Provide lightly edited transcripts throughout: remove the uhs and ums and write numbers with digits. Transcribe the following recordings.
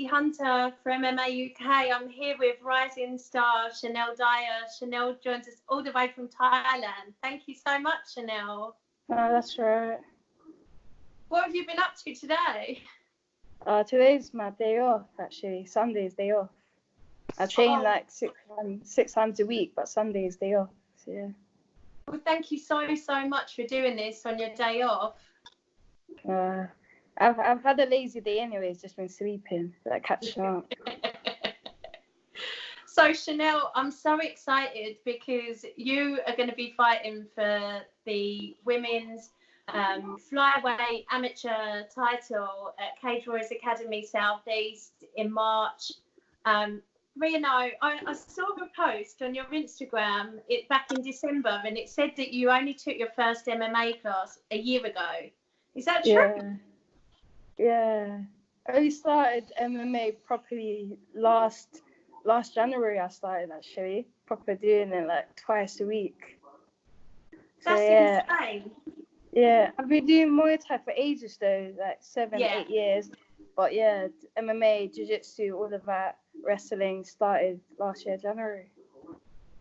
Bounty Hunter for MMA UK. I'm here with rising star Shanelle Dyer. Shanelle joins us all the way from Thailand. Thank you so much, Shanelle. No, that's right. What have you been up to today? Today's my day off, actually. Sunday's day off. I train like six times a week, but Sunday's day off. So, yeah. Well, thank you so much for doing this on your day off. I've had a lazy day anyways, just been sleeping, like catching up. So Shanelle, I'm so excited because you are going to be fighting for the women's flyweight amateur title at Cage Warriors Academy Southeast in March. Reno, I saw a post on your Instagram back in December, and it said that you only took your first MMA class a year ago. Is that true? Yeah. I only started MMA properly last January. I started actually proper doing it like twice a week. That's insane. Yeah, I've been doing Muay Thai for ages though, like 7-8 years. But yeah, MMA, Jiu-Jitsu, all of that, wrestling started last year, January.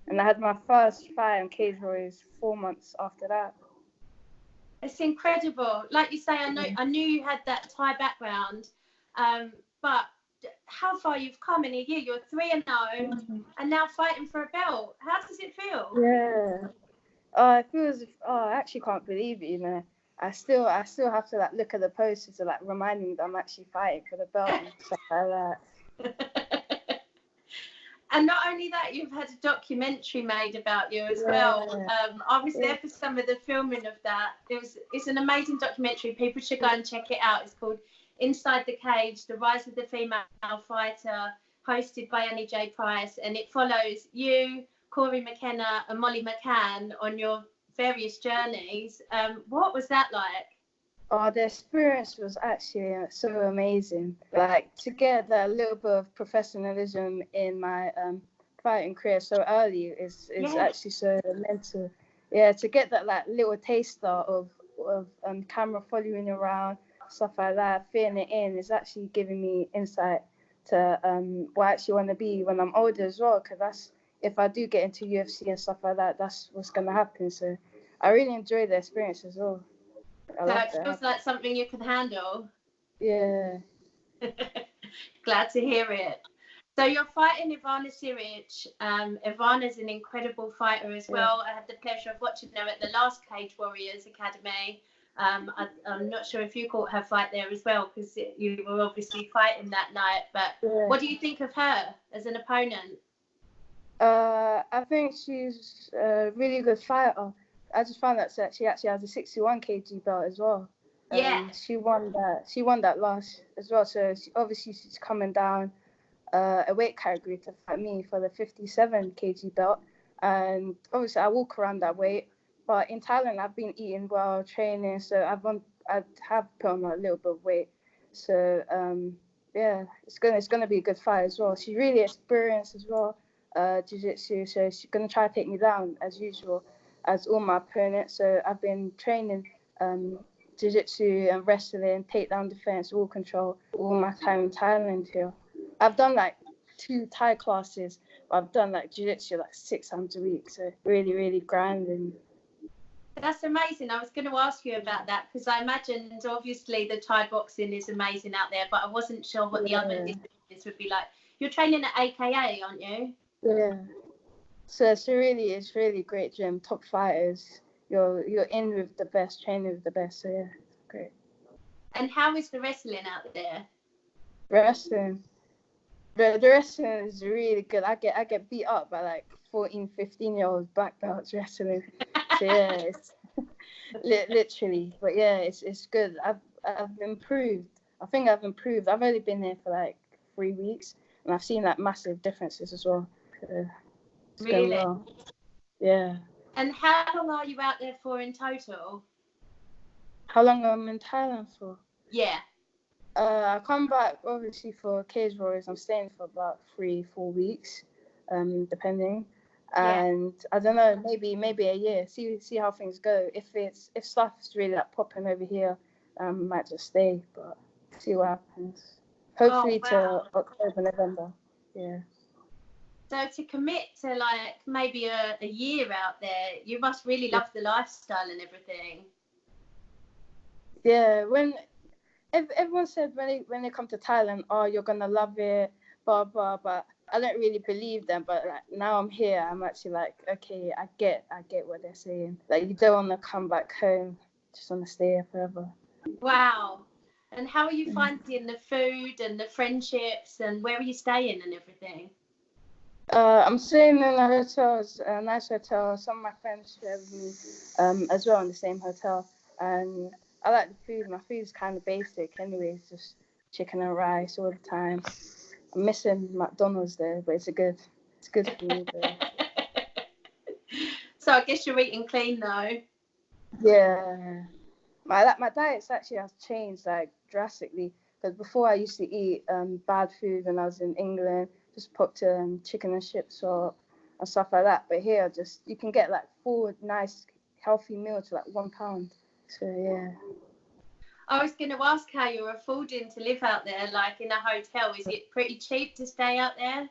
And I had my first fight on Cage Warriors 4 months after that. It's incredible. Like you say, I knew you had that Thai background, but how far you've come in a year. You're 3-0 and now fighting for a belt. How does it feel? Yeah. It feels. I actually can't believe it. You know, I still have to like look at the posters to like remind me that I'm actually fighting for the belt and stuff like that. And not only that, you've had a documentary made about you as well. I was there for some of the filming of that. It's an amazing documentary. People should go and check it out. It's called Inside the Cage: The Rise of the Female Fighter, hosted by Annie J. Price, and it follows you, Corey McKenna, and Molly McCann on your various journeys. What was that like? The experience was actually so amazing. Like, to get that little bit of professionalism in my fighting career so early is actually so mental. Yeah, to get that like little taster of camera following around, stuff like that, fitting it in, is actually giving me insight to what I actually want to be when I'm older as well. Because that's, if I do get into UFC and stuff like that, that's what's gonna happen. So I really enjoyed the experience as well. So it feels like something you can handle. Yeah. Glad to hear it. So you're fighting Ivana Siric. Ivana's an incredible fighter as well. I had the pleasure of watching her at the last Cage Warriors Academy. I'm not sure if you caught her fight there as well, because you were obviously fighting that night. But what do you think of her as an opponent? I think she's a really good fighter. I just found that she actually has a 61 kg belt as well. She won that last as well. So she's coming down a weight category to fight me for the 57 kg belt. And obviously I walk around that weight. But in Thailand, I've been eating well, training, so I have put on a little bit of weight. So it's gonna be a good fight as well. She's really experienced as well, jiu-jitsu. So she's gonna try to take me down as usual, as all my opponents. So I've been training jiu-jitsu and wrestling, takedown defense, wall control, all my time in Thailand here. I've done like 2 Thai classes, but I've done like jiu-jitsu like 6 times a week. So really grinding. That's amazing. I was going to ask you about that because I imagined obviously the Thai boxing is amazing out there, but I wasn't sure what the other disciplines would be like. You're training at AKA, aren't you? Yeah. So it's really great gym, top fighters. You're in with the best, training with the best. So yeah, it's great. And how is the wrestling out there? Wrestling. The wrestling is really good. I get beat up by like 14, 15-year-old black belts wrestling. So yeah, it's literally. But yeah, it's good. I've improved. I think I've improved. I've only been here for like 3 weeks, and I've seen like massive differences as well. So really? Well. Yeah. And how long are you out there for in total? How long am I in Thailand for? Yeah. I come back obviously for Cage Warriors. I'm staying for about 3-4 weeks, depending. And I don't know, maybe a year. See how things go. If stuff's really like popping over here, I might just stay. But see what happens. hopefully to October, November. Yeah. So to commit to like maybe a year out there, you must really love the lifestyle and everything. Yeah, everyone said when they come to Thailand, oh, you're gonna love it, blah blah. But I don't really believe them. But like now I'm here, I'm actually like, okay, I get what they're saying. Like you don't want to come back home, just want to stay here forever. Wow. And how are you finding the food and the friendships, and where are you staying and everything? I'm staying in a hotel, a nice hotel. Some of my friends share with me as well in the same hotel. And I like the food. My food is kind of basic anyway. It's just chicken and rice all the time. I'm missing McDonald's there, but it's good food. So I guess you're eating clean though. Yeah. My diet's actually has changed like drastically. Because before I used to eat bad food when I was in England. Just pop to chicken and chips or and stuff like that. But here, just you can get like 4 nice healthy meals for like £1. So yeah. I was going to ask how you're affording to live out there, like in a hotel. Is it pretty cheap to stay out there?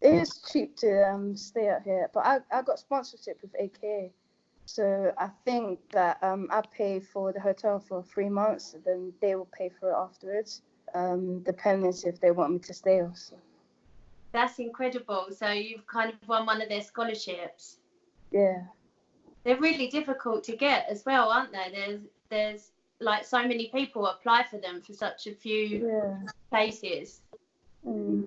It is cheap to stay out here, but I got sponsorship with AKA. So I think that I pay for the hotel for 3 months, and then they will pay for it afterwards, depending if they want me to stay or so. That's incredible. So you've kind of won one of their scholarships. Yeah. They're really difficult to get as well, aren't they? There's like so many people apply for them for such a few places. Yeah.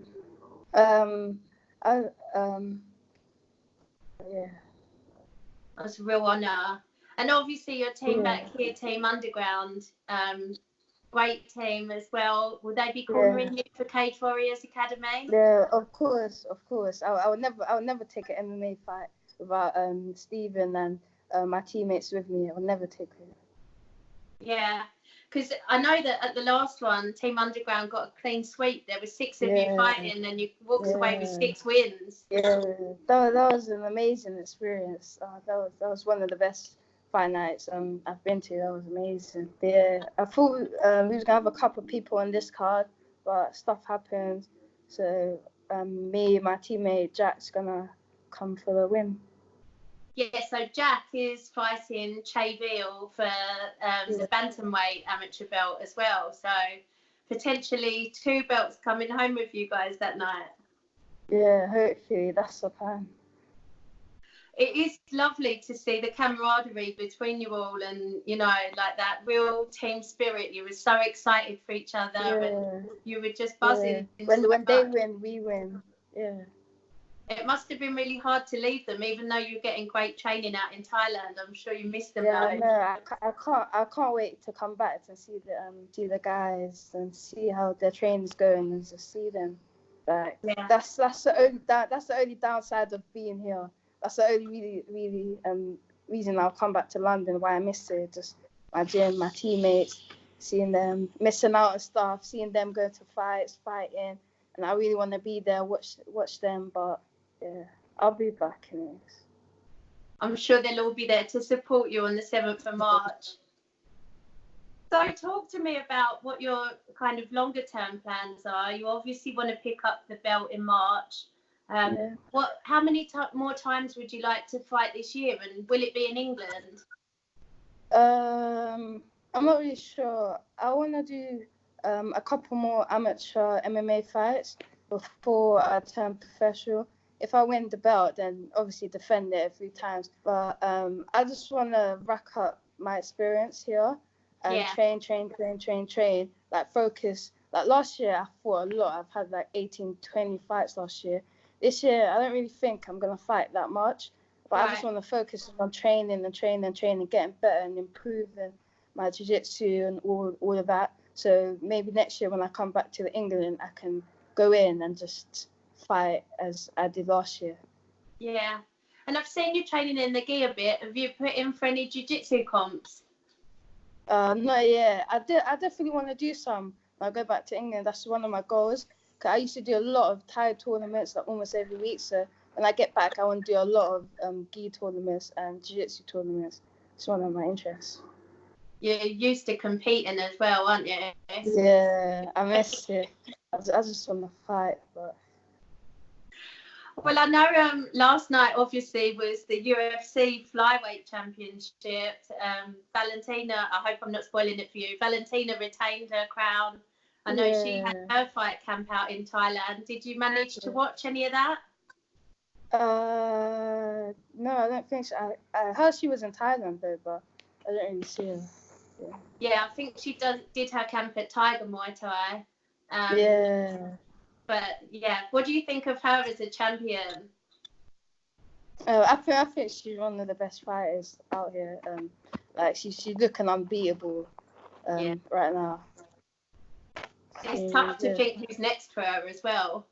That's a real honour. And obviously your team back here, Team Underground, great team as well. Will they be cornering you for Cage Warriors Academy? Yeah, of course. I would never take an MMA fight without Stephen and my teammates with me. I would never take it. Yeah, because I know that at the last one, Team Underground got a clean sweep. There were 6 of you fighting, and you walked away with 6 wins. Yeah, that was an amazing experience. That was one of the best fight nights I've been to. That was amazing. Yeah, I thought we was gonna have a couple of people on this card, but stuff happened. So me and my teammate Jack's gonna come for the win. Yeah, so Jack is fighting Che Veal for the bantamweight amateur belt as well. So potentially 2 belts coming home with you guys that night. Yeah, hopefully that's the plan. It is lovely to see the camaraderie between you all, and you know, like that real team spirit. You were so excited for each other, and you were just buzzing. Yeah. When they win, we win. Yeah. It must have been really hard to leave them, even though you're getting great training out in Thailand. I'm sure you missed them. Yeah, no, I can't wait to come back to see the guys and see how their training's going and just see them. Like that's the only downside of being here. That's the only really reason I'll come back to London. Why I missed it, just my gym, my teammates, seeing them missing out on stuff, seeing them go to fights, fighting, and I really want to be there, watch them, but. Yeah, I'll be back anyways. I'm sure they'll all be there to support you on the 7th of March. So talk to me about what your kind of longer term plans are. You obviously want to pick up the belt in March. How many more times would you like to fight this year, and will it be in England? I'm not really sure. I want to do a couple more amateur MMA fights before I turn professional. If I win the belt, then obviously defend it 3 times. But I just want to rack up my experience here and train. Like focus. Like last year, I fought a lot. I've had like 18, 20 fights last year. This year, I don't really think I'm going to fight that much. But I just want to focus on training, getting better and improving my jiu-jitsu and all of that. So maybe next year when I come back to England, I can go in and just fight as I did last year. Yeah, and I've seen you training in the gi a bit. Have you put in for any jiu-jitsu comps? Not yet. I definitely want to do some when I go back to England. That's one of my goals. Cause I used to do a lot of Thai tournaments like almost every week. So when I get back, I want to do a lot of gi tournaments and jiu-jitsu tournaments. It's one of my interests. You're used to competing as well, aren't you? Yeah, I miss it. I just want to fight, but. Well, I know last night obviously was the UFC flyweight championship. Valentina, I hope I'm not spoiling it for you. Valentina retained her crown. I know she had her fight camp out in Thailand. Did you manage to watch any of that? No, I don't think so. I heard she was in Thailand though, but I didn't really see her. Yeah, I think she did her camp at Tiger Muay Thai. But yeah, what do you think of her as a champion? I think she's one of the best fighters out here. Like she's looking unbeatable right now. It's tough to think who's next for her as well.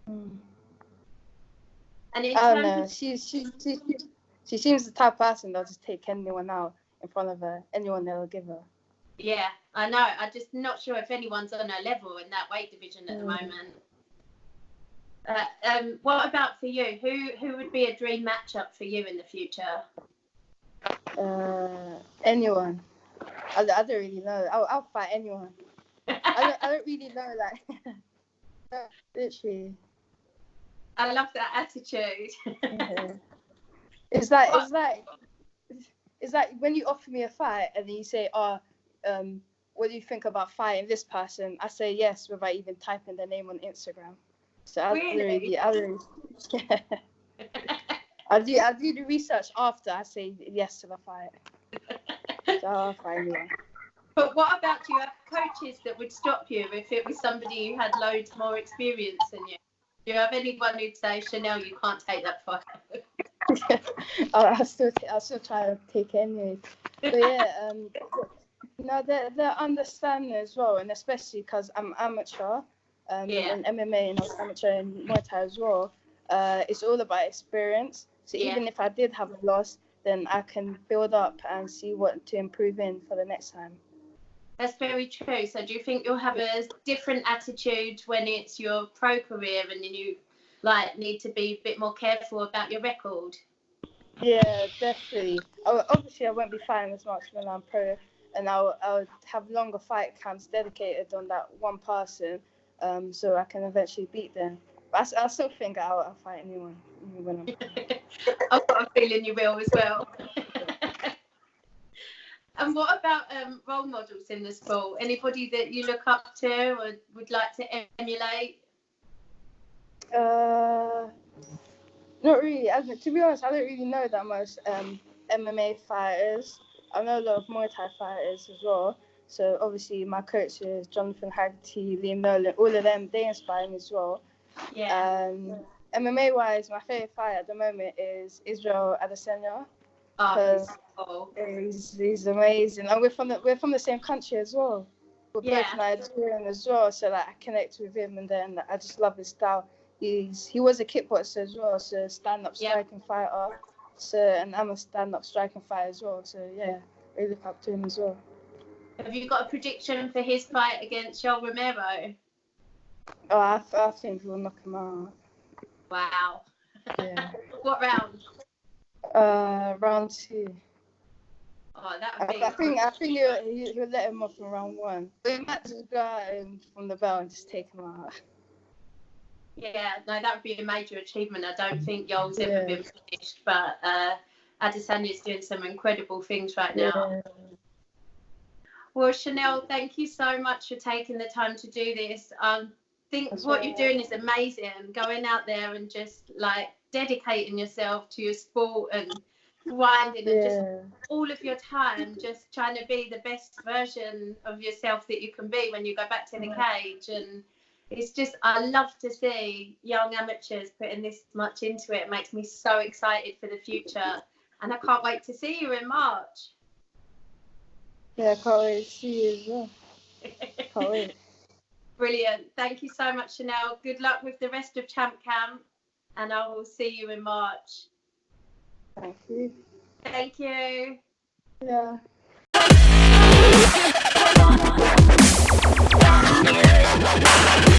And in I don't know. She seems the type of person that'll just take anyone out in front of her, anyone they'll give her. Yeah, I know. I'm just not sure if anyone's on her level in that weight division at the moment. What about for you? Who would be a dream matchup for you in the future? Anyone. I don't really know. I'll fight anyone. I don't really know, like, literally. I love that attitude. It's like when you offer me a fight and then you say, what do you think about fighting this person? I say yes without even typing their name on Instagram. So I do the research after I say yes to the fight. So I'll fight anyone. But what about, do you have coaches that would stop you if it was somebody who had loads more experience than you? Do you have anyone who'd say, Shanelle, you can't take that fight? I'll still try to take it anyway. But yeah, they're understanding as well, and especially because I'm amateur in MMA and I was amateur in Muay Thai as well. It's all about experience. So even if I did have a loss, then I can build up and see what to improve in for the next time. That's very true. So do you think you'll have a different attitude when it's your pro career and then you need to be a bit more careful about your record? Yeah, definitely. Obviously, I won't be fighting as much when I'm pro, and I'll have longer fight camps dedicated on that one person, so I can eventually beat them. But I still think I'll fight anyone when I'm pro. I've got a feeling you will as well. And what about role models in the sport? Anybody that you look up to or would like to emulate? Not really. To be honest, I don't really know that much MMA fighters. I know a lot of Muay Thai fighters as well. So obviously my coaches, Jonathan Haggerty, Liam Nolan, all of them, they inspire me as well. Yeah. MMA wise, my favorite fighter at the moment is Israel Adesanya. He's amazing, and we're from the same country as well. We're both Nigerian as well, so I connect with him, and then I just love his style. He was a kickboxer as well, so stand-up striking fighter. So, and I'm a stand-up striking fighter as well. So yeah, I look up to him as well. Have you got a prediction for his fight against Joel Romero? Oh, I think we'll knock him out. Wow. Yeah. What round? Round 2. Oh, that would be. I think he'll let him off in round 1. We might just go at him from the bell and just take him out. Yeah, no, that would be a major achievement. I don't think Yoel's ever been finished, but Adesanya's doing some incredible things right now. Yeah. Well, Shanelle, thank you so much for taking the time to do this. I think what you're doing is amazing. Going out there and just dedicating yourself to your sport and grinding and just all of your time just trying to be the best version of yourself that you can be when you go back to the cage. And it's just, I love to see young amateurs putting this much into it. It makes me so excited for the future, and I can't wait to see you in March. Yeah, I can't wait to see you as well. Can't wait. Brilliant. Thank you so much, Shanelle. Good luck with the rest of Champ Camp, and I will see you in March. Thank you. Thank you. Yeah.